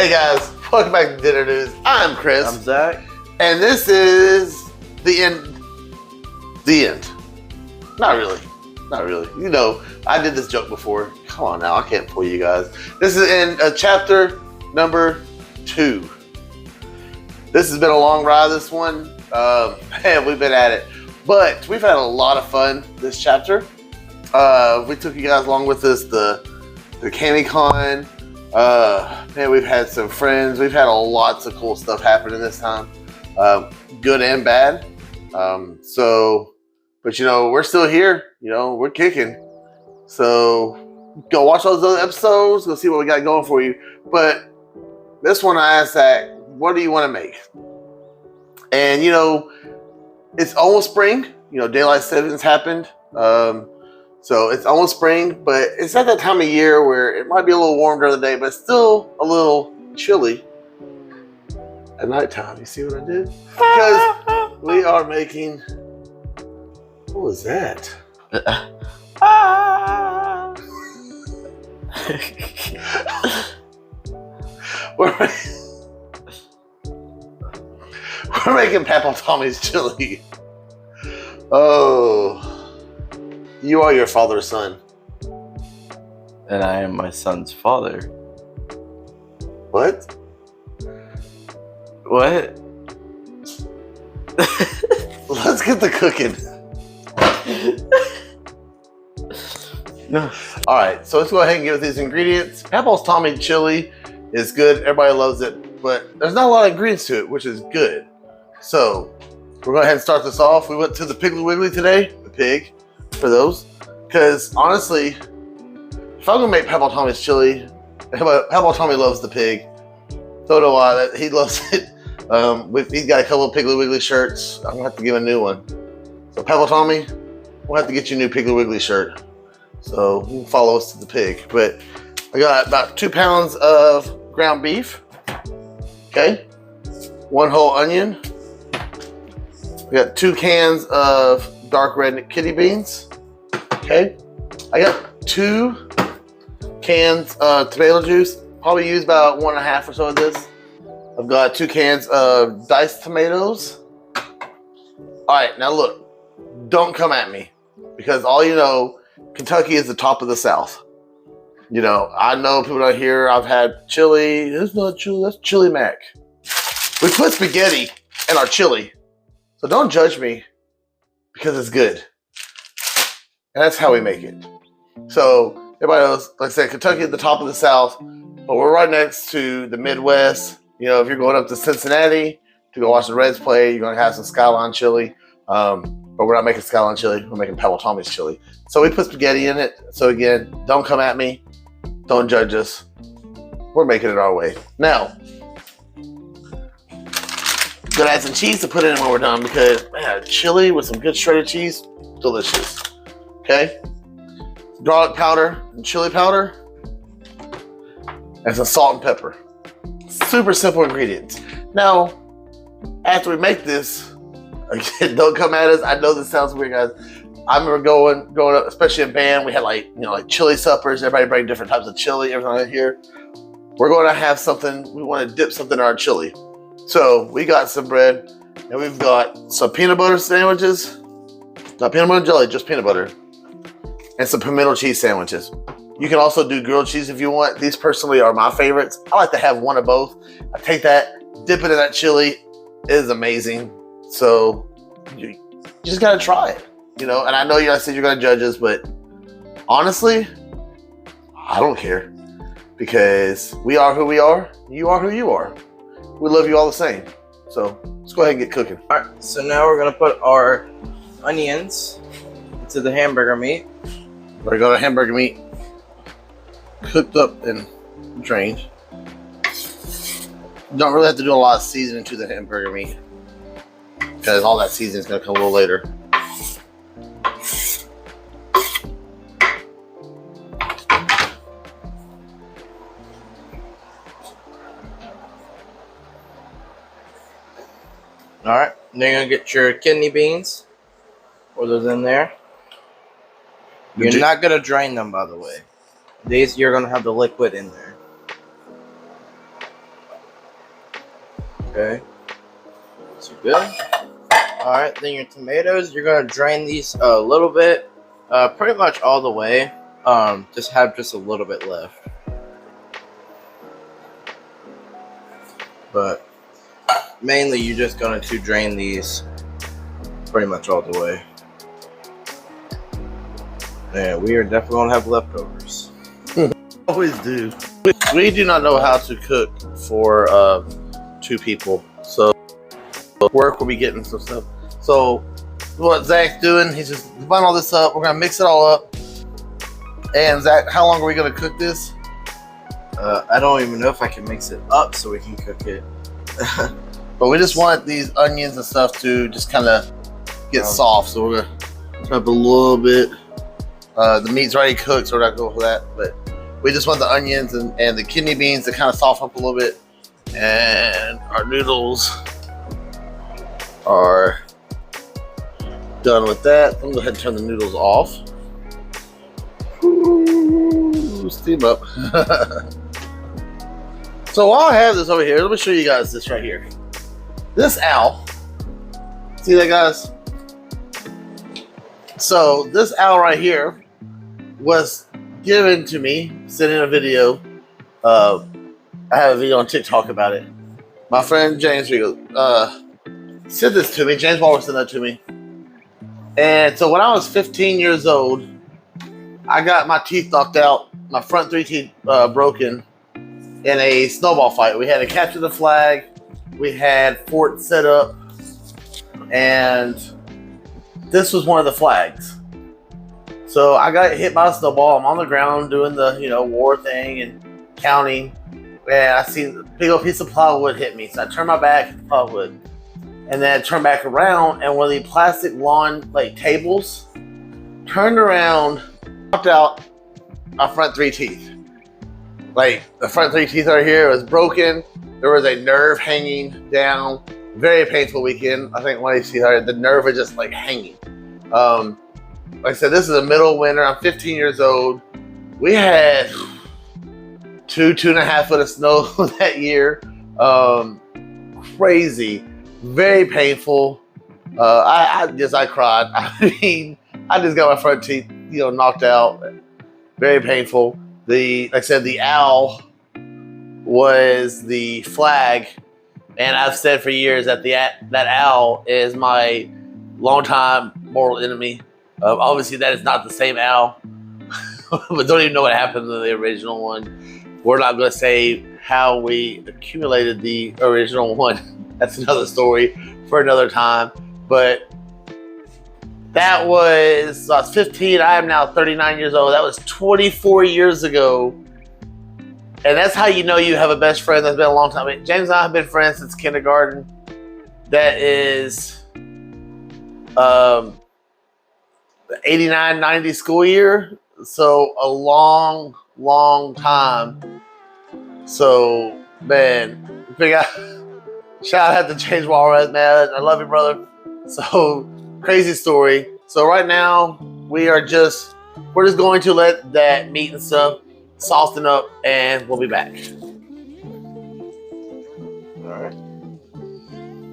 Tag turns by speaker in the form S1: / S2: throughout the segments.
S1: Hey guys, welcome back to Dinner News. I'm Chris.
S2: I'm Zach.
S1: And this is the end. The end. Not really. Not really. You know, I did this joke before. Come on now, I can't fool you guys. This is in chapter number 2. This has been a long ride, this one. Man, we've been at it. But we've had a lot of fun this chapter. We took you guys along with us, the Comic-Con. Man, we've had some friends. We've had lots of cool stuff happening this time. Good and bad. But you know, we're still here. You know, we're kicking. So go watch those other episodes. Go see what we got going for you. But this one I asked Zach, what do you want to make? And you know, it's almost spring. You know, daylight savings happened. So it's almost spring, but it's at that time of year where it might be a little warm during the day, but still a little chilly at nighttime. You see what I did? Because we are making... What was that? We're making Papaw Tommy's chili. Oh... You are your father's son.
S2: And I am my son's father.
S1: What?
S2: What?
S1: Let's get the cooking.
S2: No.
S1: Alright, so let's go ahead and get with these ingredients. Papaw's Tommy chili is good. Everybody loves it. But there's not a lot of ingredients to it, which is good. So, we're going to go ahead and start this off. We went to the Piggly Wiggly today. The pig. For those, because honestly, if I'm gonna make Papaw Tommy's chili, Papaw Tommy loves the pig. So do I. He loves it. He's got a couple of Piggly Wiggly shirts. I'm gonna have to give him a new one. So Papaw Tommy, we'll have to get you a new Piggly Wiggly shirt. So you can follow us to the pig. But I got about 2 pounds of ground beef. Okay, 1 whole onion. We got 2 cans of dark red kidney beans. Okay, I got 2 cans of tomato juice. Probably use about 1.5 or so of this. I've got 2 cans of diced tomatoes. All right, now look, don't come at me because all you know, Kentucky is the top of the South. You know, I know people out here. I've had chili. It's not chili. That's chili mac. We put spaghetti in our chili, so don't judge me. Because it's good. And that's how we make it. So, everybody knows, like I said, Kentucky is the top of the South, but we're right next to the Midwest. You know, if you're going up to Cincinnati to go watch the Reds play, you're going to have some Skyline chili. But we're not making Skyline chili, we're making Papaw Tommy's chili. So we put spaghetti in it. So again, don't come at me. Don't judge us. We're making it our way. Now, gonna add some cheese to put in when we're done because man, chili with some good shredded cheese, delicious. Okay, garlic powder and chili powder, and some salt and pepper. Super simple ingredients. Now, after we make this, again, don't come at us. I know this sounds weird, guys. I remember going up, especially in band. We had like chili suppers. Everybody bring different types of chili. Everything out here. We're going to have something. We want to dip something in our chili. So we got some bread and we've got some peanut butter sandwiches. Not peanut butter and jelly, just peanut butter. And some pimento cheese sandwiches. You can also do grilled cheese if you want. These personally are my favorites. I like to have one of both. I take that, dip it in that chili. It is amazing. So you just got to try it. You know, and I know you guys said you're going to judge us, but honestly, I don't care. Because we are who we are. You are who you are. We love you all the same. So let's go ahead and get cooking.
S2: All right, so now we're gonna put our onions into the hamburger meat.
S1: We're gonna hamburger meat cooked up and drained. You don't really have to do a lot of seasoning to the hamburger meat because all that seasoning is gonna come a little later.
S2: All right, then you're gonna get your kidney beans. Pour those in there. You're not gonna drain them, by the way. These, you're gonna have the liquid in there. Okay. So good. Alright, then your tomatoes, you're gonna drain these a little bit. Pretty much all the way. Just have just a little bit left. But mainly you're just going to drain these pretty much all the way. And we are definitely going to have leftovers.
S1: Always do. We do not know how to cook for 2 people. So work will be getting some stuff. So what Zach's doing, he's just buying all this up. We're going to mix it all up. And Zach, how long are we going to cook this?
S2: I don't even know if I can mix it up so we can cook it.
S1: But we just want these onions and stuff to just kind of get soft. So we're going to put up a little bit. The meat's already cooked, so we're not going for that. But we just want the onions and the kidney beans to kind of soften up a little bit. And our noodles are done with that. I'm going to go ahead and turn the noodles off. Ooh, steam up. So while I have this over here, let me show you guys this right here. This owl. See that, guys? So this owl right here was given to me, sent in a video. I have a video on TikTok about it. My friend James Rigo sent this to me. James Walker sent that to me. And so when I was 15 years old, I got my teeth knocked out, my front 3 teeth broken in a snowball fight. We had to capture the flag. We had forts set up. And this was one of the flags. So I got hit by a snowball. I'm on the ground doing the, war thing and counting. And I seen a big old piece of plywood hit me. So I turned my back at the plywood. And then I turned back around, and one of the plastic lawn tables turned around, knocked out my front 3 teeth. The front 3 teeth right here was broken. There was a nerve hanging down. Very painful weekend. I think when you see her, the nerve was just hanging. Like I said, this is the middle of winter. I'm 15 years old. We had 2.5 foot of snow that year. Crazy. Very painful. I cried. I mean, I just got my front teeth, knocked out. Very painful. Like I said, the owl was the flag, and I've said for years that that owl is my longtime mortal enemy. Obviously, that is not the same owl, but don't even know what happened to the original one. We're not going to say how we accumulated the original one. That's another story for another time. But I was 15. I am now 39 years old. That was 24 years ago. And that's how you know you have a best friend that's been a long time. I mean, James and I have been friends since kindergarten. That is the 89-90 school year. So a long, long time. So, man, shout out to James Walrus, man. I love you, brother. So, crazy story. So right now, we're just going to let that meat and stuff soften up, and we'll be back.
S2: All right.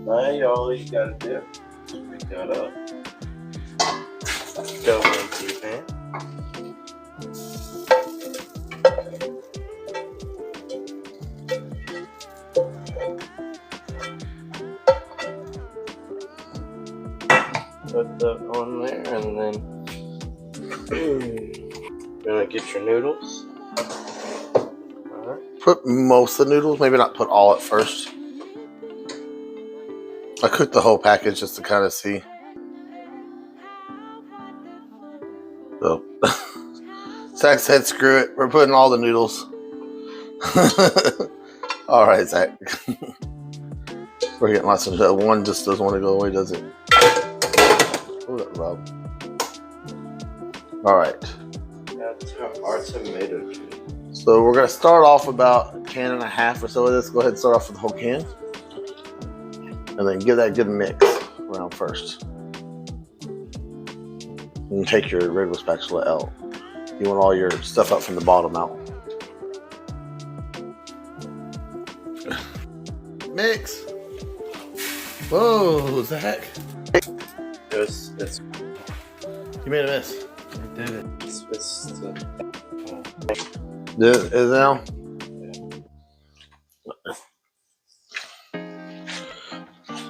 S2: Now, all you gotta do is pick that up. Go into your pan. Put that on there, and then gonna get your noodles. Alright.
S1: Put most of the noodles, maybe not put all at first. I cooked the whole package just to kind of see. So, Zach said, screw it. We're putting all the noodles. All right, Zach. We're getting lots of that. One just doesn't want to go away, does it? Hold up, Rob. All right.
S2: That's our tomato juice.
S1: So we're going to start off about a can and a half or so of this. Go ahead and start off with the whole can. And then give that a good mix around first. And take your regular spatula out. You want all your stuff up from the bottom out. Mix. Whoa, Zach.
S2: It's
S1: You made a mess.
S2: I did it.
S1: Is it now?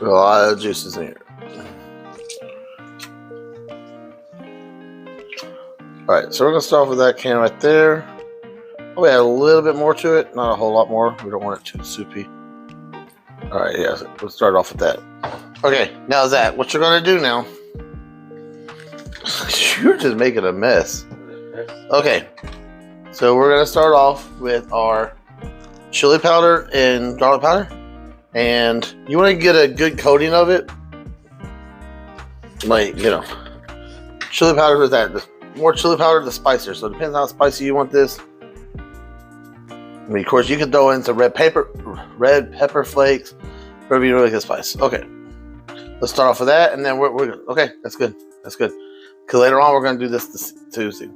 S1: A lot of juices in here. Alright, so we're going to start off with that can right there. Oh, we add a little bit more to it, not a whole lot more. We don't want it too soupy. Alright, yeah, so we'll start off with that. Okay, now Zach, what you're going to do now. You're just making a mess. Okay, so we're going to start off with our chili powder and garlic powder. And you want to get a good coating of it. Like, you know, chili powder is that. The more chili powder, the spicier. So it depends how spicy you want this. I mean, of course, you can throw in some red pepper flakes, whatever you really get spice. Okay, let's start off with that, and then we're good. Okay, that's good. That's good. Because later on, we're going to do this too. So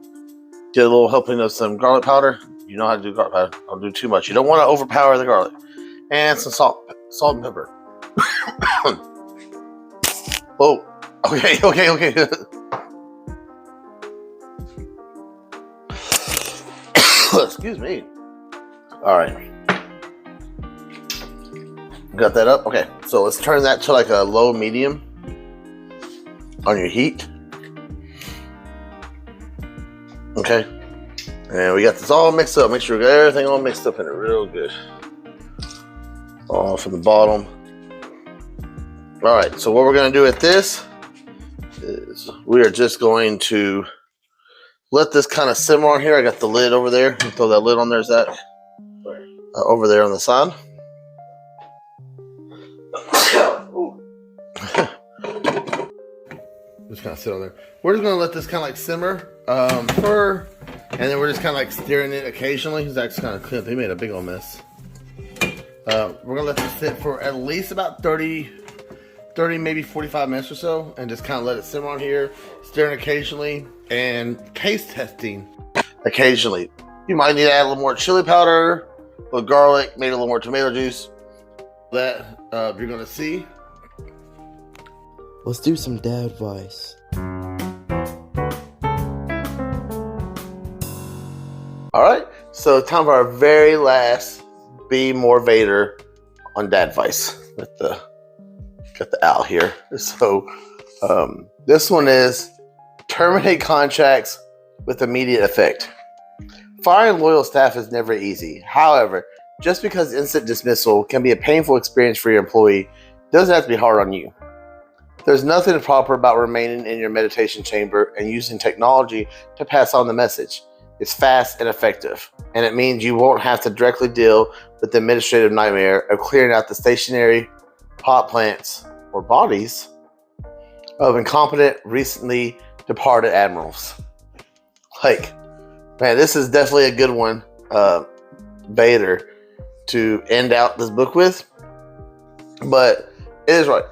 S1: get a little helping of some garlic powder. You know how to do garlic powder. Don't do too much. You don't want to overpower the garlic. And some salt and pepper. Oh, okay. Excuse me. All right. Got that up? Okay, so let's turn that to like a low medium on your heat. Okay. And we got this all mixed up. Make sure we got everything all mixed up in it real good. All from the bottom. All right, so what we're going to do with this is we are just going to let this kind of simmer on here. I got the lid over there. Throw that lid on there, Zach. Over there on the side. Just kind of sit on there. We're just going to let this kind of like simmer and then we're just kind of like stirring it occasionally. Zach's kind of clean up. He made a big old mess. We're going to let this sit for at least about 30, maybe 45 minutes or so, and just kind of let it simmer on here, stirring occasionally, and taste testing occasionally. You might need to add a little more chili powder, a little garlic, maybe a little more tomato juice. That you're going to see.
S2: Let's do some dad advice.
S1: All right, so time for our very last Be More Vader on dad advice. Got the owl here. So this one is terminate contracts with immediate effect. Firing loyal staff is never easy. However, just because instant dismissal can be a painful experience for your employee, it doesn't have to be hard on you. There's nothing improper about remaining in your meditation chamber and using technology to pass on the message. It's fast and effective, and it means you won't have to directly deal with the administrative nightmare of clearing out the stationary pot plants or bodies of incompetent, recently departed admirals. Like, man, this is definitely a good one, Vader, to end out this book with. But it is right.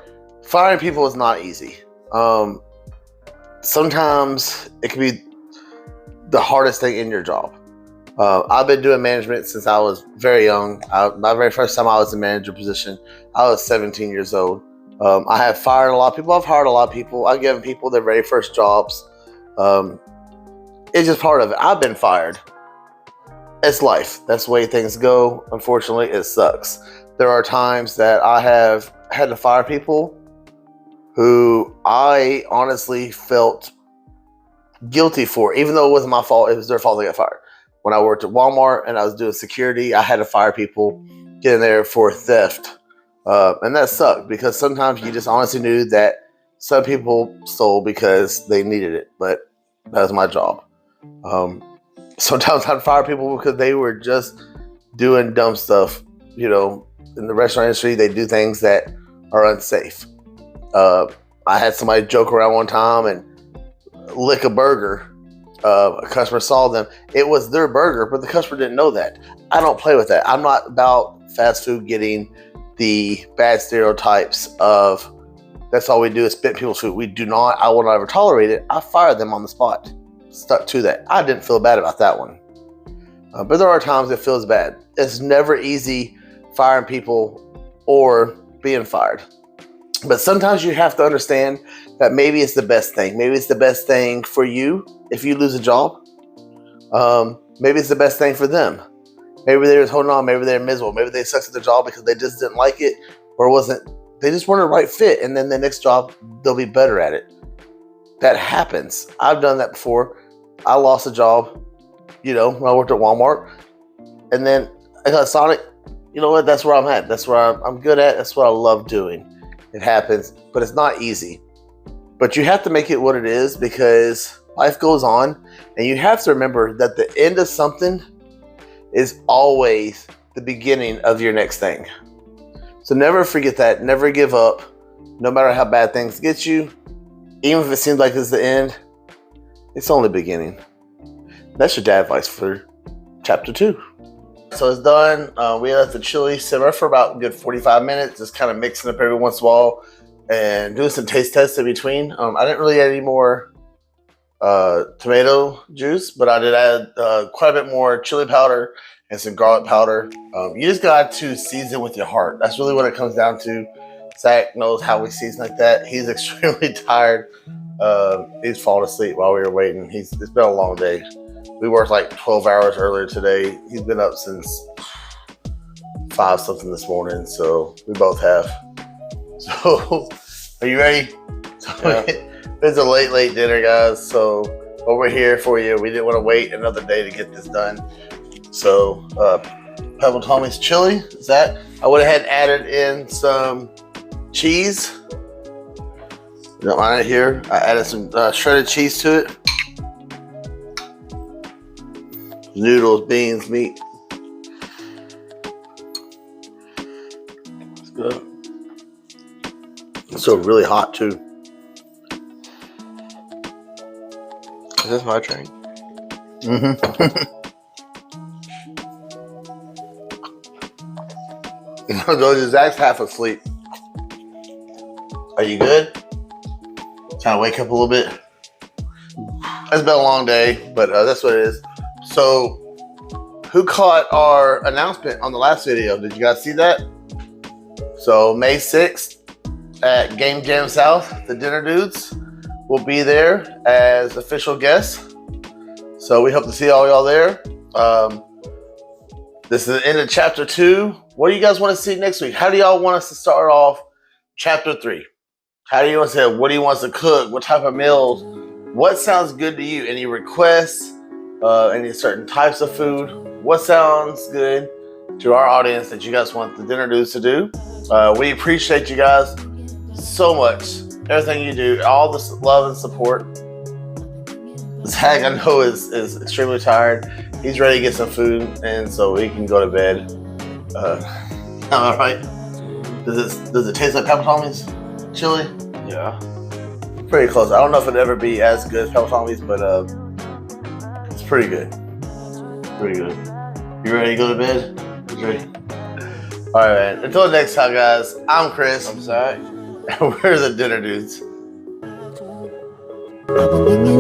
S1: Firing people is not easy. Sometimes it can be the hardest thing in your job. I've been doing management since I was very young. My very first time I was in manager position, I was 17 years old. I have fired a lot of people. I've hired a lot of people. I've given people their very first jobs. It's just part of it. I've been fired. It's life. That's the way things go. Unfortunately, it sucks. There are times that I have had to fire people who I honestly felt guilty for, even though it wasn't my fault. It was their fault they got fired. When I worked at Walmart and I was doing security, I had to fire people, get in there for theft. And that sucked because sometimes you just honestly knew that some people stole because they needed it, but that was my job. Sometimes I'd fire people because they were just doing dumb stuff. You know, in the restaurant industry, they do things that are unsafe. I had somebody joke around one time and lick a burger. A customer saw them. It was their burger, but the customer didn't know that. I don't play with that. I'm not about fast food getting the bad stereotypes of that's all we do is spit people's food. We do not. I will not ever tolerate it. I fired them on the spot. Stuck to that. I didn't feel bad about that one. But there are times it feels bad. It's never easy firing people or being fired. But sometimes you have to understand that maybe it's the best thing. Maybe it's the best thing for you if you lose a job. Maybe it's the best thing for them. Maybe they're just holding on. Maybe they're miserable. Maybe they sucked at their job because they just didn't like it, or they just weren't a right fit. And then the next job, they'll be better at it. That happens. I've done that before. I lost a job, when I worked at Walmart. And then I got Sonic. You know what? That's where I'm at. That's where I'm good at. That's what I love doing. It happens, but it's not easy. But you have to make it what it is because life goes on. And you have to remember that the end of something is always the beginning of your next thing. So never forget that. Never give up. No matter how bad things get you, even if it seems like it's the end, it's only the beginning. That's your dad advice for chapter 2. So it's done. We let the chili simmer for about a good 45 minutes, just kind of mixing up every once in a while and doing some taste tests in between. I didn't really add any more tomato juice, but I did add quite a bit more chili powder and some garlic powder. You just got to season with your heart. That's really what it comes down to. Zach knows how we season like that. He's extremely tired. He's falling asleep while we were waiting. It's been a long day. We worked like 12 hours earlier today. He's been up since 5 something this morning, so we both have. So, are you ready?
S2: Yeah.
S1: It's a late dinner, guys. So, we're here for you. We didn't want to wait another day to get this done. So, Pebble Tommy's chili is that. I went ahead and added in some cheese. You don't mind it here. I added some shredded cheese to it. Noodles, beans, meat. It's good. It's so really hot too.
S2: Is this my train?
S1: Mm-hmm. Zach's half asleep. Are you good? Trying to wake up a little bit. It's been a long day, but that's what it is. So, who caught our announcement on the last video? Did you guys see that? So, May 6th at Game Jam South, the Dinner Dudes will be there as official guests. So, we hope to see all y'all there. This is the end of chapter 2. What do you guys want to see next week? How do y'all want us to start off chapter 3? How do you want to say, what do you want us to cook? What type of meals? What sounds good to you? Any requests? Any certain types of food? What sounds good to our audience that you guys want the Dinner Dudes to do? We appreciate you guys so much. Everything you do, all the love and support. Zach, I know, is extremely tired. He's ready to get some food, and so he can go to bed. All right. Does it taste like Papa Tommy's chili?
S2: Yeah.
S1: Pretty close. I don't know if it'd ever be as good as Papa Tommy's, but it's pretty good. Pretty good. You ready to go to bed? You ready? All right, man. Until next time, guys. I'm Chris.
S2: I'm Zach.
S1: And we're the Dinner Dudes.
S3: I've been thinking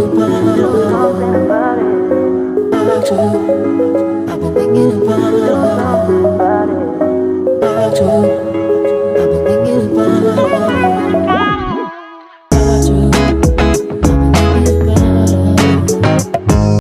S3: about you.